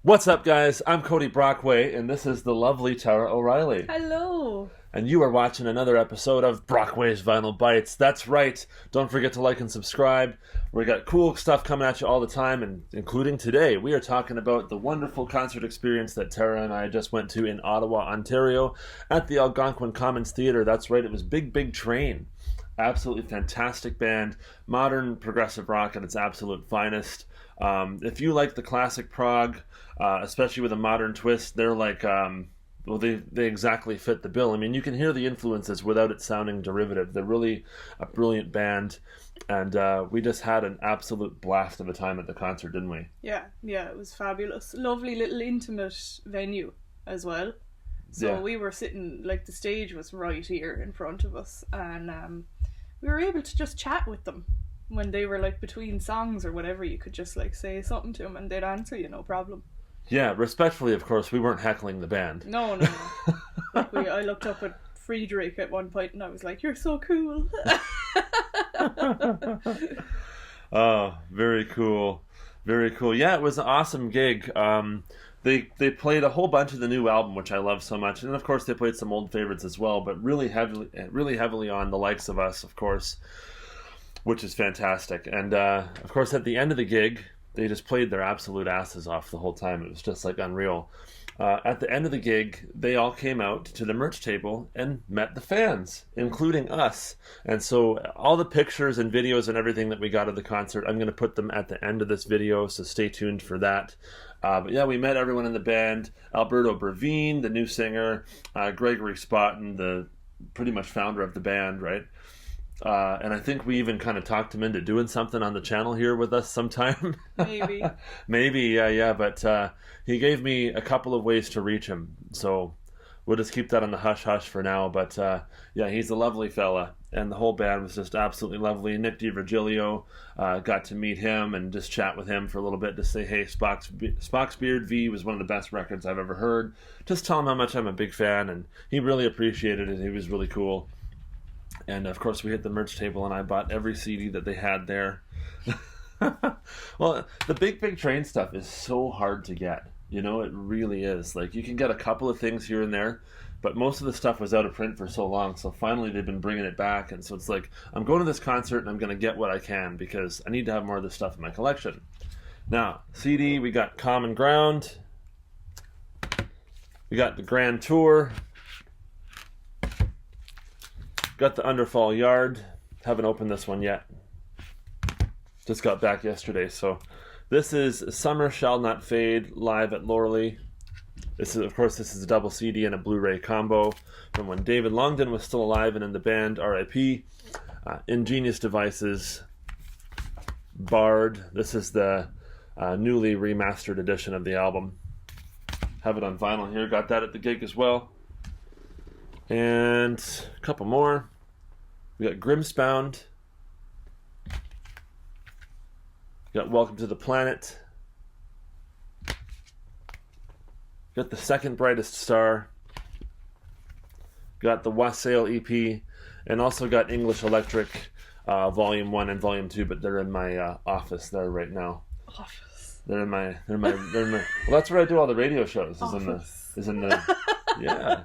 What's up, guys? I'm Cody Brockway, and this is the lovely Tara O'Reilly. Hello. And you are watching another episode of Brockway's Vinyl Bites. That's right. Don't forget to like and subscribe. We got cool stuff coming at you all the time, and including today, we are talking about the wonderful concert experience that Tara and I just went to in Ottawa, Ontario, at the Algonquin Commons Theatre. That's right. It was Big Big Train. Absolutely fantastic band, modern progressive rock at its absolute finest. If you like the classic prog, especially with a modern twist, they're like, well, they exactly fit the bill. I mean, you can hear the influences without it sounding derivative. They're really a brilliant band, and we just had an absolute blast of a time at the concert, didn't we? Yeah, it was fabulous. Lovely little intimate venue as well. So Yeah. we were sitting, like the stage was right here in front of us, and we were able to just chat with them when they were like between songs or whatever. You could just like say something to them and they'd answer you, no problem. Yeah, respectfully, of course, we weren't heckling the band. No, no, no. I looked up at Friedrich at one point and I was like, "You're so cool." Oh, very cool. Very cool. Yeah, it was an awesome gig. They played a whole bunch of the new album, which I love so much, and of course they played some old favorites as well. But really heavily on the likes of us, of course, which is fantastic. And of course, at the end of the gig, they just played their absolute asses off the whole time. It was just like unreal. At the end of the gig, they all came out to the merch table and met the fans, including us. And so all the pictures and videos and everything that we got of the concert, I'm going to put them at the end of this video, so stay tuned for that. But yeah, we met everyone in the band. Alberto Brevine, the new singer, Gregory Spotton, the pretty much founder of the band, right? And I think we even kind of talked him into doing something on the channel here with us sometime. Maybe. Maybe, yeah. But he gave me a couple of ways to reach him, so we'll just keep that on the hush hush for now. But yeah, he's a lovely fella, and the whole band was just absolutely lovely. Nick DiVirgilio, got to meet him and just chat with him for a little bit to say, hey, Spock's Beard V was one of the best records I've ever heard. Just tell him how much I'm a big fan, and he really appreciated it. He was really cool. And of course, we hit the merch table, and I bought every CD that they had there. Well, the Big Big Train stuff is so hard to get. You know, it really is. Like, you can get a couple of things here and there, but most of the stuff was out of print for so long. So finally, they've been bringing it back. And so it's like, I'm going to this concert, and I'm going to get what I can because I need to have more of this stuff in my collection. Now, CD, we got Common Ground. We got the Grand Tour. Got the Underfall Yard. Haven't opened this one yet. Just got back yesterday. So this is Summer Shall Not Fade live at Lorley. This is a double CD and a Blu-ray combo from when David Longdon was still alive and in the band. R.I.P. Ingenious Devices. Bard. This is the newly remastered edition of the album. Have it on vinyl here. Got that at the gig as well. And a couple more. We got Grimsbound. We got Welcome to the Planet. Got The Second Brightest Star. Got the Wassail EP. And also got English Electric Volume 1 and Volume 2, but they're in my office there right now. Office. They're in my well, that's where I do all the radio shows. Is in the yeah.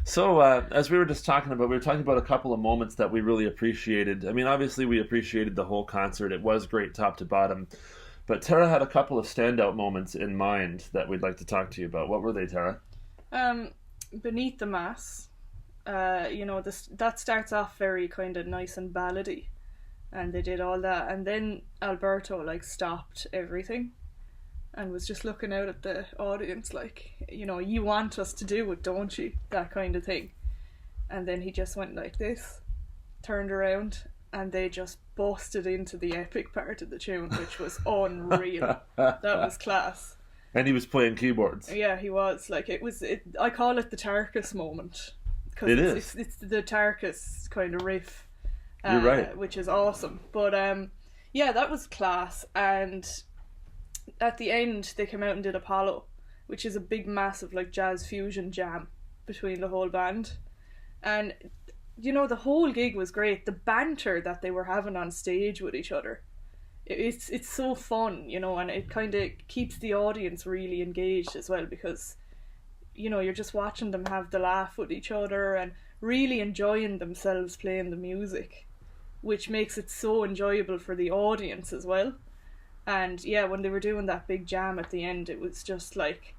So as we were talking about a couple of moments that we really appreciated. I mean, obviously we appreciated the whole concert. It was great top to bottom. But Tara had a couple of standout moments in mind that we'd like to talk to you about. What were they, Tara? Beneath the Mass, that starts off very kind of nice and ballady, and they did all that, and then Alberto like stopped everything and was just looking out at the audience like, you want us to do it, don't you? That kind of thing. And then he just went like this, turned around, and they just busted into the epic part of the tune, which was unreal. That was class. And he was playing keyboards. Yeah, he was. Like, I call it the Tarkus moment. Because it's the Tarkus kind of riff. You're right. Which is awesome. But, yeah, that was class. And at the end, they came out and did Apollo, which is a big, massive, like, jazz fusion jam between the whole band. And, the whole gig was great. The banter that they were having on stage with each other, it's so fun, you know, and it kind of keeps the audience really engaged as well, because you know, you're just watching them have the laugh with each other and really enjoying themselves playing the music, which makes it so enjoyable for the audience as well. And yeah, when they were doing that big jam at the end, it was just like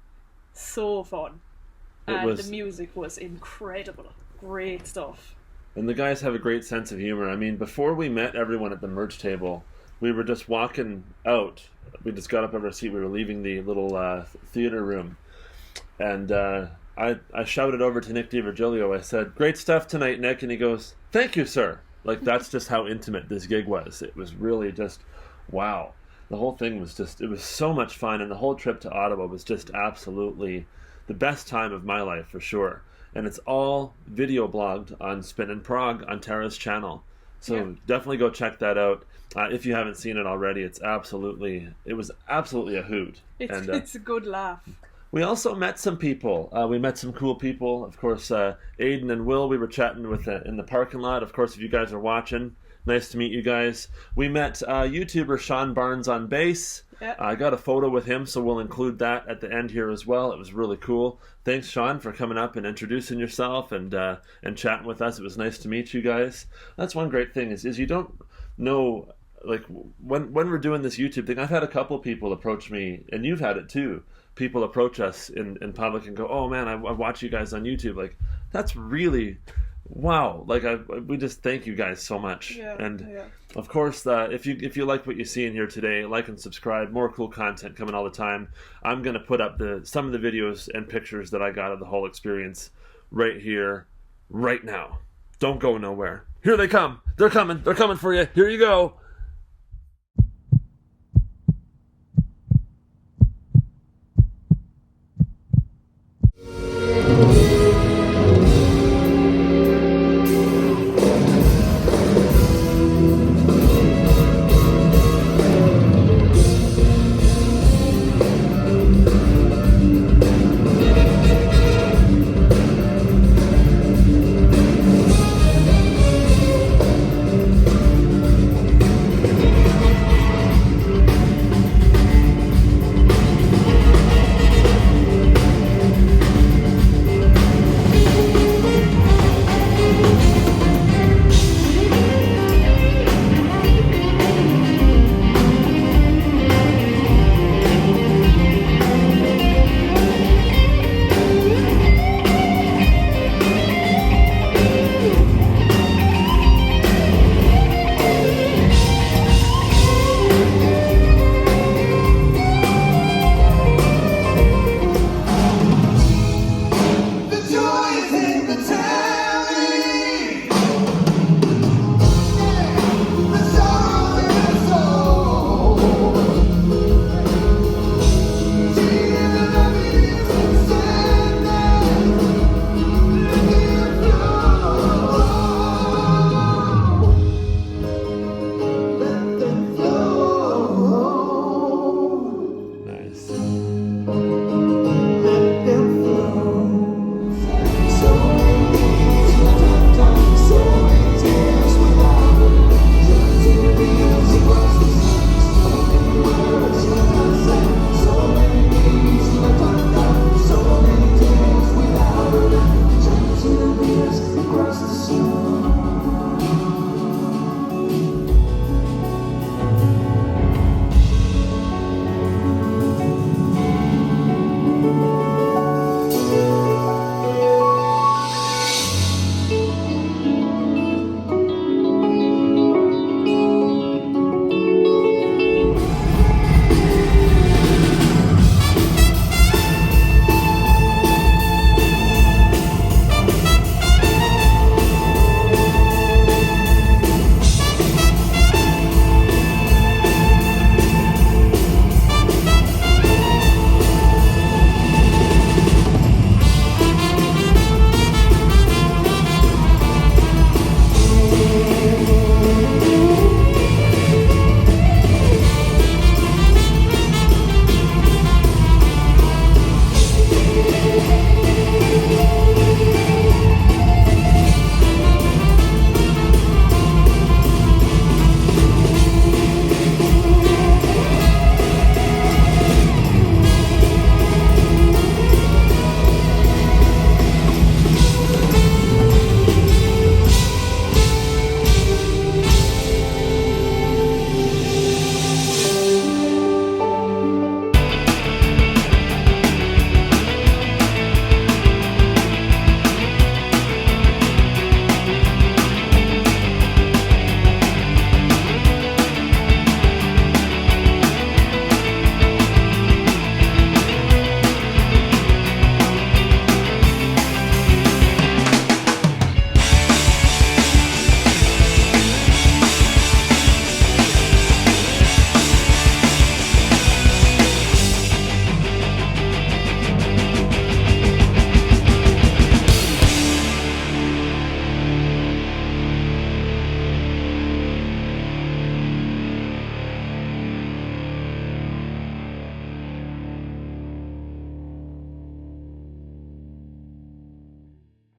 so fun. And the music was incredible. Great stuff. And the guys have a great sense of humor. I mean, before we met everyone at the merch table, we were just walking out. We just got up out of our seat. We were leaving the little theater room. And I shouted over to Nick DiVirgilio. I said, "Great stuff tonight, Nick." And he goes, "Thank you, sir." Like, that's just how intimate this gig was. It was really just, wow. The whole thing was just, it was so much fun. And the whole trip to Ottawa was just absolutely the best time of my life, for sure. And it's all video blogged on Spin in Prague on Tara's channel. So definitely go check that out. If you haven't seen it already, it was absolutely a hoot. It's a good laugh. We also met some people. We met some cool people. Of course, Aiden and Will, we were chatting with in the parking lot. Of course, if you guys are watching, nice to meet you guys. We met YouTuber Sean Barnes on bass. Yep. I got a photo with him, so we'll include that at the end here as well. It was really cool. Thanks, Sean, for coming up and introducing yourself and chatting with us. It was nice to meet you guys. That's one great thing is you don't know, like, when we're doing this YouTube thing, I've had a couple people approach me, and you've had it too. People approach us in public and go, "Oh man, I watch you guys on YouTube." Like, that's really, wow. Like, we just thank you guys so much. Of course, if you like what you see in here today, like and subscribe. More cool content coming all the time. I'm gonna put up some of the videos and pictures that I got of the whole experience right here, right now. Don't go nowhere. Here they come. They're coming. They're coming for you. Here you go.